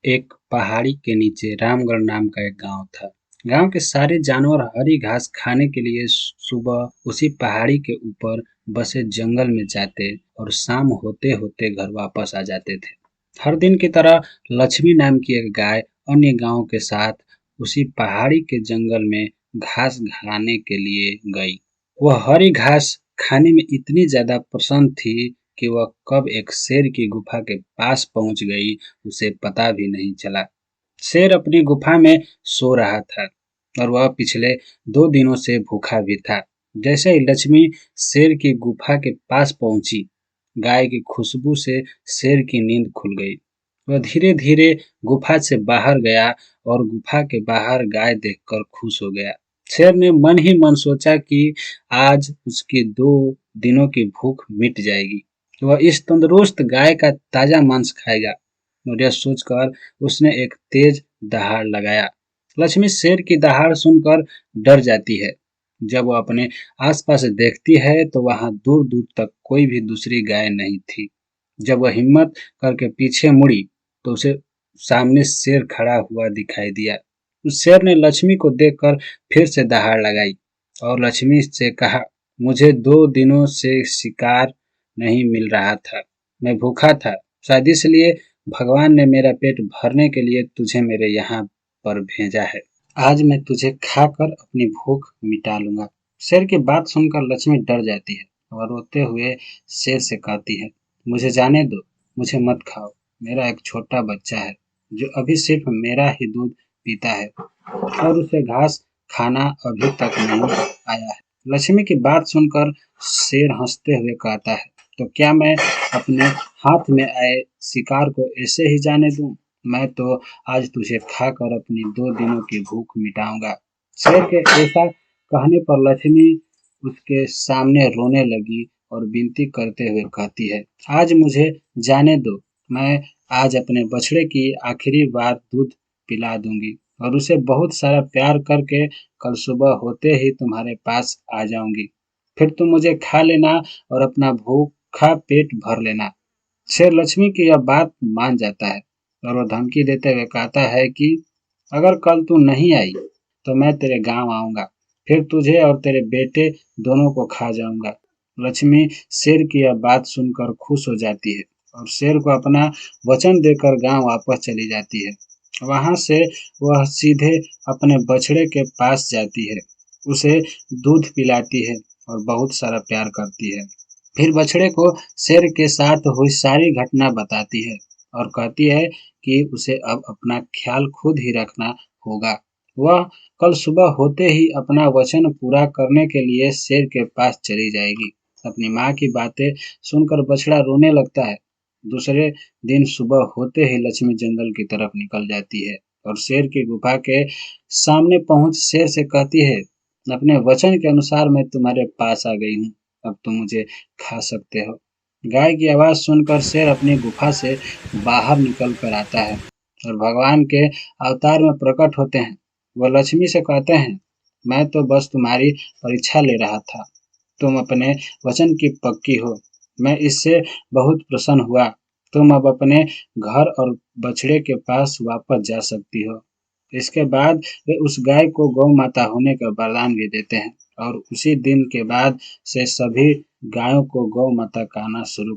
एक पहाड़ी के नीचे रामगढ़ नाम का एक गांव था। गांव के सारे जानवर हरी घास खाने के लिए सुबह उसी पहाड़ी के ऊपर बसे जंगल में जाते और शाम होते होते घर वापस आ जाते थे। हर दिन की तरह लक्ष्मी नाम की एक गाय अन्य गांव के साथ उसी पहाड़ी के जंगल में घास खाने के लिए गई। वह हरी घास खाने में इतनी ज्यादा प्रसन्न थी कि वह कब एक शेर की गुफा के पास पहुंच गई उसे पता भी नहीं चला। शेर अपनी गुफा में सो रहा था और वह पिछले 2 दिनों से भूखा भी था। जैसे ही लक्ष्मी शेर की गुफा के पास पहुंची, गाय की खुशबू से शेर की नींद खुल गई। वह धीरे धीरे गुफा से बाहर गया और गुफा के बाहर गाय देखकर खुश हो गया। शेर ने मन ही मन सोचा कि आज उसकी 2 दिनों की भूख मिट जाएगी। वह इस तंदुरुस्त गाय का ताजा मांस खाएगा। और यह सोचकर उसने एक तेज दहाड़ लगाया। लक्ष्मी शेर की दहाड़ सुनकर डर जाती है। जब वह अपने आसपास देखती है तो वहां दूर दूर तक कोई भी दूसरी गाय नहीं थी। जब वह हिम्मत करके पीछे मुड़ी तो उसे सामने शेर खड़ा हुआ दिखाई दिया। उस शेर ने लक्ष्मी को देखकर फिर से दहाड़ लगाई और लक्ष्मी से कहा, मुझे 2 दिनों से शिकार नहीं मिल रहा था। मैं भूखा था। शायद इसलिए भगवान ने मेरा पेट भरने के लिए तुझे मेरे यहाँ पर भेजा है। आज मैं तुझे खाकर अपनी भूख मिटा लूंगा। शेर की बात सुनकर लक्ष्मी डर जाती है और रोते हुए शेर से कहती है, मुझे जाने दो, मुझे मत खाओ। मेरा एक छोटा बच्चा है जो अभी सिर्फ मेरा ही दूध पीता है और उसे घास खाना अभी तक नहीं आया है। लक्ष्मी की बात सुनकर शेर हंसते हुए कहता है, तो क्या मैं अपने हाथ में आए शिकार को ऐसे ही जाने दूं? मैं तो आज तुझे खाकर अपनी 2 दिनों की भूख मिटाऊंगा। शेर के ऐसा कहने पर लक्ष्मी उसके सामने रोने लगी और विनती करते हुए कहती है, आज मुझे जाने दो। मैं आज अपने बछड़े की आखिरी बार दूध पिला दूंगी और उसे बहुत सारा प्यार करके कल सुबह होते ही तुम्हारे पास आ जाऊंगी। फिर तुम मुझे खा लेना और अपना भूखा पेट भर लेना। शेर लक्ष्मी की यह बात मान जाता है और वह धमकी देते हुए कहता है कि अगर कल तू नहीं आई तो मैं तेरे गांव आऊंगा, फिर तुझे और तेरे बेटे दोनों को खा जाऊंगा। लक्ष्मी शेर की यह बात सुनकर खुश हो जाती है और शेर को अपना वचन देकर गांव वापस चली जाती है। वहां से वह सीधे अपने बछड़े के पास जाती है, उसे दूध पिलाती है और बहुत सारा प्यार करती है। फिर बछड़े को शेर के साथ हुई सारी घटना बताती है और कहती है कि उसे अब अपना ख्याल खुद ही रखना होगा। वह कल सुबह होते ही अपना वचन पूरा करने के लिए शेर के पास चली जाएगी। अपनी माँ की बातें सुनकर बछड़ा रोने लगता है। दूसरे दिन सुबह होते ही लक्ष्मी जंगल की तरफ निकल जाती है और शेर की गुफा के सामने पहुंच शेर से कहती है, अपने वचन के अनुसार मैं तुम्हारे पास आ गई हूँ। अब तुम मुझे खा सकते हो। गाय की आवाज सुनकर शेर अपनी गुफा से बाहर निकल कर आता है और भगवान के अवतार में प्रकट होते हैं। वह लक्ष्मी से कहते हैं, मैं तो बस तुम्हारी परीक्षा ले रहा था। तुम अपने वचन की पक्की हो। मैं इससे बहुत प्रसन्न हुआ। तुम अब अपने घर और बछड़े के पास वापस जा सकती हो। इसके बाद वे उस गाय को गौ माता होने का वरदान भी देते हैं और उसी दिन के बाद से सभी गायों को गौ माता कहना शुरू